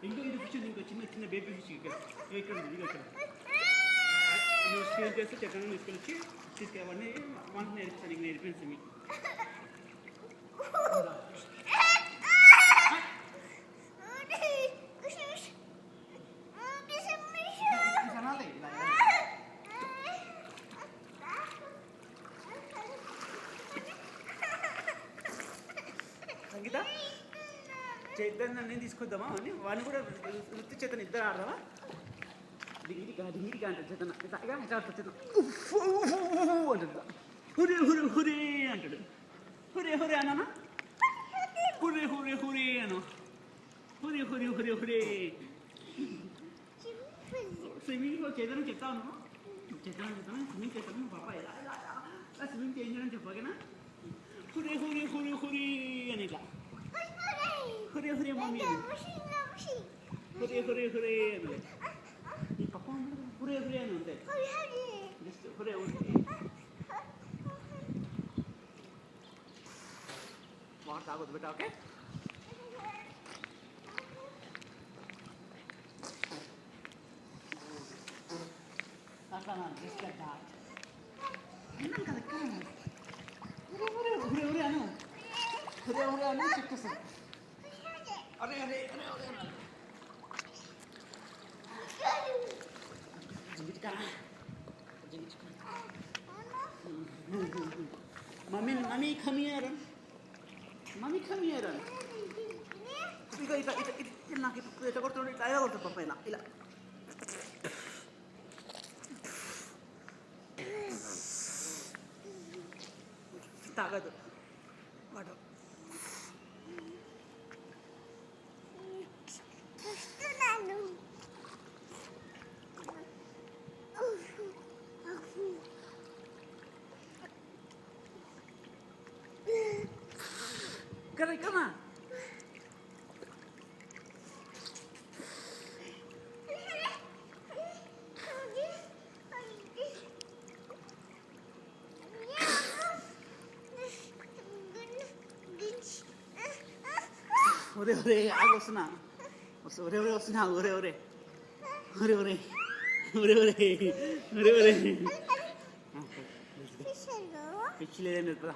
ఇంకో ఇది ఫిష్ ఇంకో చిన్న చిన్న బేబీ ఫిష్ ఇక్కడ ఇక్కడ ఉంది ఇది ఇక్కడ నువ్వు స్టీల్ చేస్తే చెట్లను తీసుకొచ్చి తీసుకెళ్ళి వంట నేర్పిస్తాను నీకు నేర్పించి మీకు సంగీత చైతన్య నేను తీసుకొద్దామా అని వాడిని కూడా వృత్తి చేతను ఇద్దరు ఆడదామా డింగిరిగా అంటాడు చేతన తాగా చేతన అంటాడు హురే హురే హురే అంటాడు హురే హురే అన్నా హురే హురే హురే అను హురే హురే హురే హురే స్విమ్మింగ్ చేతను చెప్తాను చెప్తాను స్విమ్మింగ్ చేస్తాను పాప ఎలా స్విమ్మింగ్ చేయించడం చెప్పగనా హురే హురే హురే హురే అని ఇట్లా హురే హురే మమ్మీ హురే హురే హురే అని ఈ పప్ప హురే హురే అని ఉంటాయి జస్ట్ హురే హురే వాటర్ తాగొద్దు బెట్ట ఓకే జస్ట్ లైక్ దాట్ విన్నాం కదా ఎక్కడ హురే హురే హురే అను హురే హురే అని చెప్తాను అరే అరే అరే అరే mummy mummy come here mummy come here ఇక ఇట్లా ఇట్లా ఇట్లా నాకు ఇట్లా కొడుతుండే ఇట్లా ఇలా కొడుతుంది పప్ప ఇలా ఇలా తాగదు వాడు Come on. Ore ore, aku senang. Ore ore senang, ore ore, ore ore, ore ore, ore ore. Fish le, fish le,